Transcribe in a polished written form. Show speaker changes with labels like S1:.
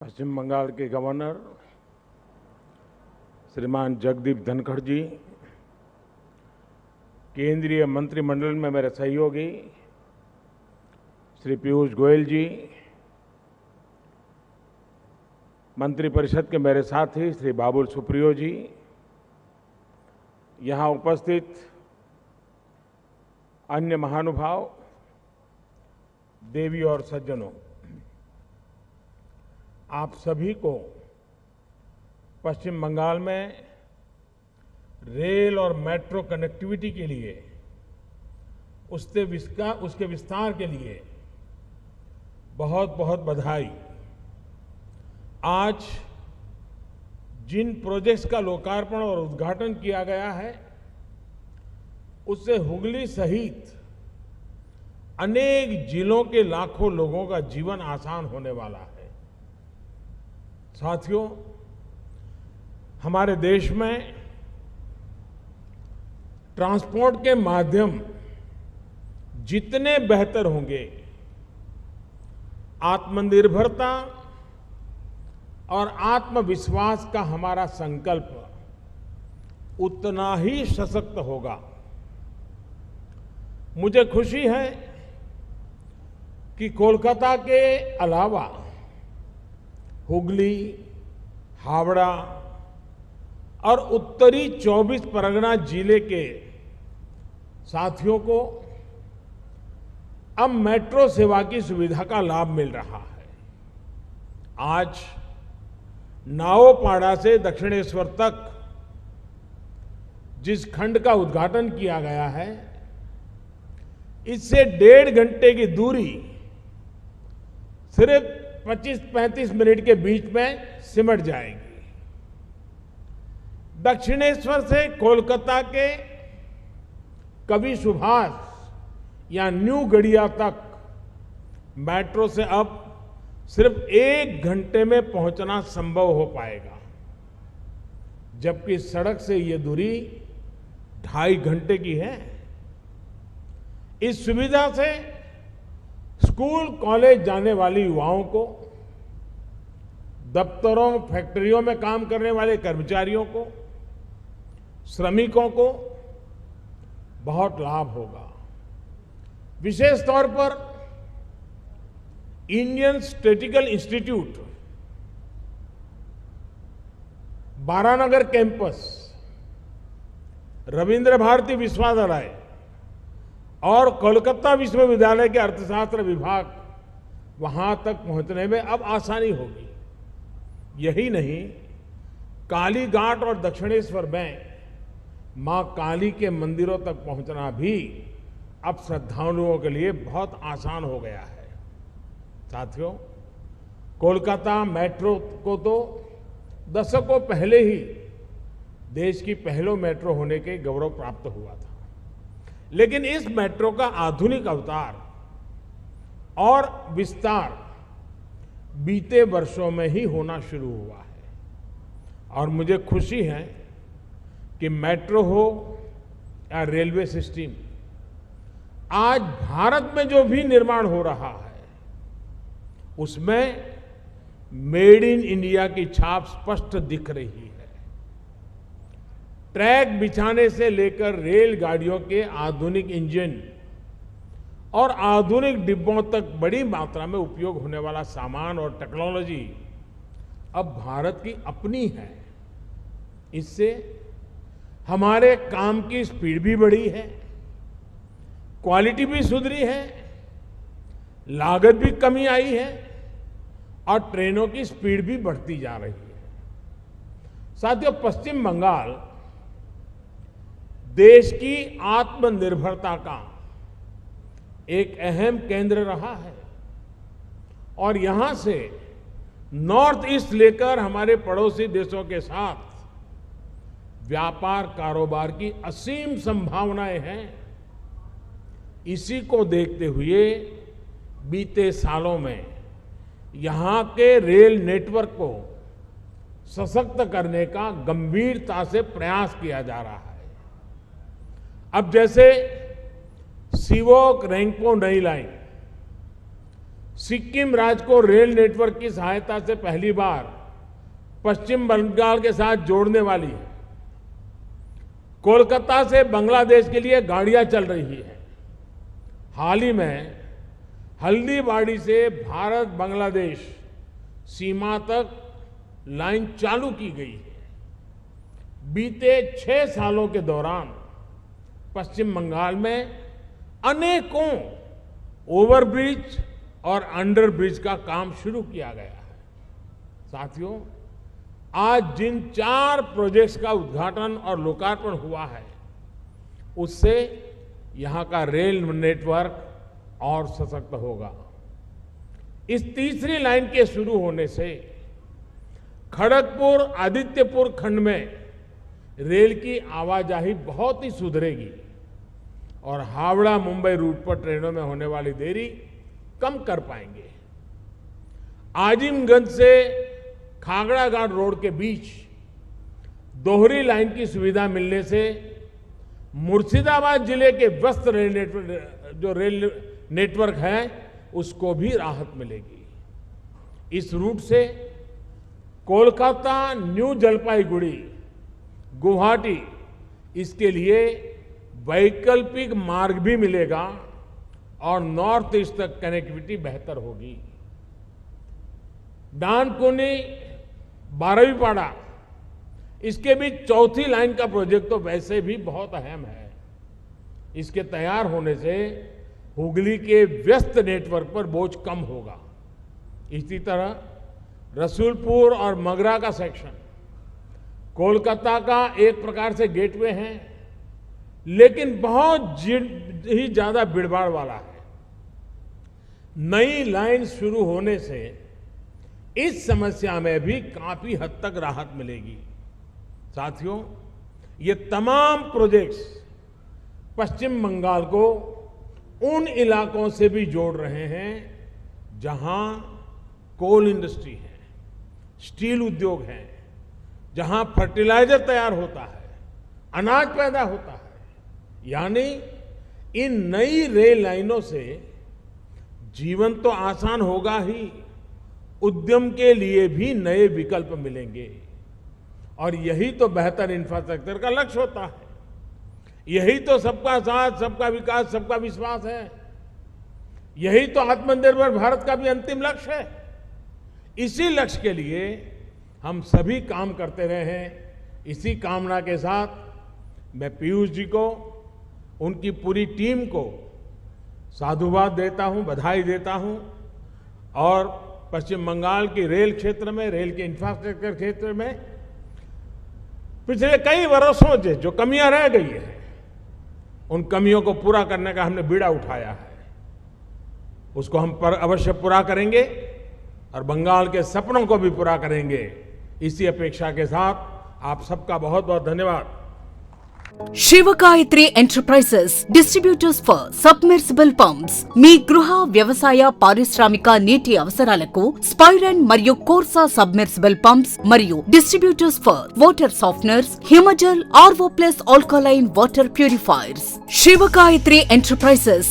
S1: पश्चिम बंगाल के गवर्नर श्रीमान जगदीप धनखड़ जी, केंद्रीय मंत्रिमंडल में मेरे सहयोगी श्री पीयूष गोयल जी, मंत्रिपरिषद के मेरे साथी श्री बाबुल सुप्रियो जी, यहाँ उपस्थित अन्य महानुभाव, देवी और सज्जनों, आप सभी को पश्चिम बंगाल में रेल और मेट्रो कनेक्टिविटी के लिए उसके विस्तार के लिए बहुत बहुत बधाई। आज जिन प्रोजेक्ट्स का लोकार्पण और उद्घाटन किया गया है, उससे हुगली सहित अनेक जिलों के लाखों लोगों का जीवन आसान होने वाला है। साथियों, हमारे देश में ट्रांसपोर्ट के माध्यम जितने बेहतर होंगे, आत्मनिर्भरता और आत्मविश्वास का हमारा संकल्प उतना ही सशक्त होगा। मुझे खुशी है कि कोलकाता के अलावा हुगली, हावड़ा और उत्तरी 24 परगना जिले के साथियों को अब मेट्रो सेवा की सुविधा का लाभ मिल रहा है। आज नाओपाड़ा से दक्षिणेश्वर तक जिस खंड का उद्घाटन किया गया है, इससे 1.5 घंटे की दूरी सिर्फ 25-35 मिनट के बीच में सिमट जाएगी। दक्षिणेश्वर से कोलकाता के कवि सुभाष या न्यू गड़िया तक मेट्रो से अब सिर्फ 1 घंटे में पहुंचना संभव हो पाएगा, जबकि सड़क से यह दूरी 2.5 घंटे की है। इस सुविधा से स्कूल कॉलेज जाने वाले युवाओं को, दफ्तरों फैक्ट्रियों में काम करने वाले कर्मचारियों को, श्रमिकों को बहुत लाभ होगा। विशेष तौर पर Indian Statistical Institute, Baranagar campus, Rabindra Bharati Vishwavidyalaya और कोलकाता विश्वविद्यालय के अर्थशास्त्र विभाग वहां तक पहुंचने में अब आसानी होगी। यही नहीं, कालीघाट और दक्षिणेश्वर में मां काली के मंदिरों तक पहुंचना भी अब श्रद्धालुओं के लिए बहुत आसान हो गया है। साथियों, कोलकाता मेट्रो को तो दशकों पहले ही देश की पहलो मेट्रो होने के गौरव प्राप्त हुआ था, लेकिन इस मेट्रो का आधुनिक अवतार और विस्तार बीते वर्षों में ही होना शुरू हुआ है। और मुझे खुशी है कि मेट्रो हो या रेलवे सिस्टम, आज भारत में जो भी निर्माण हो रहा है, उसमें मेड इन इंडिया की छाप स्पष्ट दिख रही है। ट्रैक बिछाने से लेकर रेलगाड़ियों के आधुनिक इंजन और आधुनिक डिब्बों तक बड़ी मात्रा में उपयोग होने वाला सामान और टेक्नोलॉजी अब भारत की अपनी है। इससे हमारे काम की स्पीड भी बढ़ी है, क्वालिटी भी सुधरी है, लागत भी कमी आई है और ट्रेनों की स्पीड भी बढ़ती जा रही है। साथियों, पश्चिम बंगाल देश की आत्मनिर्भरता का एक अहम केंद्र रहा है और यहां से नॉर्थ ईस्ट लेकर हमारे पड़ोसी देशों के साथ व्यापार कारोबार की असीम संभावनाएं हैं। इसी को देखते हुए बीते सालों में यहां के रेल नेटवर्क को सशक्त करने का गंभीरता से प्रयास किया जा रहा है। अब जैसे सीवोक रेंगपो नई लाइन सिक्किम राज्य को रेल नेटवर्क की सहायता से पहली बार पश्चिम बंगाल के साथ जोड़ने वाली है। कोलकाता से बांग्लादेश के लिए गाड़ियां चल रही है। हाल ही में हल्दीबाड़ी से भारत बांग्लादेश सीमा तक लाइन चालू की गई है। बीते 6 सालों के दौरान पश्चिम बंगाल में अनेकों ओवरब्रिज और अंडरब्रिज का काम शुरू किया गया है। साथियों, आज जिन 4 प्रोजेक्ट्स का उद्घाटन और लोकार्पण हुआ है, उससे यहां का रेल नेटवर्क और सशक्त होगा। इस तीसरी लाइन के शुरू होने से खड़गपुर आदित्यपुर खंड में रेल की आवाजाही बहुत ही सुधरेगी और हावड़ा मुंबई रूट पर ट्रेनों में होने वाली देरी कम कर पाएंगे। आजिमगंज से खागड़ा घाट रोड के बीच दोहरी लाइन की सुविधा मिलने से मुर्शिदाबाद जिले के व्यस्त रेल नेटवर्क है, उसको भी राहत मिलेगी। इस रूट से कोलकाता, न्यू जलपाईगुड़ी, गुवाहाटी, इसके लिए वैकल्पिक मार्ग भी मिलेगा और नॉर्थ ईस्ट तक कनेक्टिविटी बेहतर होगी। डानकुनी, बारहवीपाड़ा, इसके बीच चौथी लाइन का प्रोजेक्ट तो वैसे भी बहुत अहम है। इसके तैयार होने से हुगली के व्यस्त नेटवर्क पर बोझ कम होगा। इसी तरह रसूलपुर और मगरा का सेक्शन कोलकाता का एक प्रकार से गेटवे है, लेकिन बहुत ही ज्यादा भीड़भाड़ वाला है। नई लाइन शुरू होने से इस समस्या में भी काफी हद तक राहत मिलेगी। साथियों, ये तमाम प्रोजेक्ट्स पश्चिम बंगाल को उन इलाकों से भी जोड़ रहे हैं जहां कोल इंडस्ट्री है, स्टील उद्योग है, जहां फर्टिलाइजर तैयार होता है, अनाज पैदा होता है। यानी इन नई रेल लाइनों से जीवन तो आसान होगा ही, उद्यम के लिए भी नए विकल्प मिलेंगे। और यही तो बेहतर इंफ्रास्ट्रक्चर का लक्ष्य होता है। यही तो सबका साथ, सबका विकास, सबका विश्वास है। यही तो आत्मनिर्भर भारत का भी अंतिम लक्ष्य है। इसी लक्ष्य के लिए हम सभी काम करते रहे हैं। इसी कामना के साथ मैं पीयूष जी को, उनकी पूरी टीम को साधुवाद देता हूं, बधाई देता हूं और पश्चिम बंगाल की रेल क्षेत्र में, रेल के इंफ्रास्ट्रक्चर क्षेत्र में पिछले कई वर्षों से जो कमियां रह गई है, उन कमियों को पूरा करने का हमने बीड़ा उठाया है। उसको हम अवश्य पूरा करेंगे और बंगाल के सपनों को भी पूरा करेंगे। इसी अपेक्षा के साथ आप सबका बहुत बहुत धन्यवाद।
S2: Shivagayatri enterprises distributors for submersible pumps మీ గృహ వ్యవసాయ పారిశ్రామిక నీటి అవసరాలకు స్పైరన్ మరియు కోర్సా సబ్మెర్సిబుల్ పంప్స్ మరియు distributors for water softeners, Himajal, RO plus alkaline water purifiers. Shivagayatri enterprises,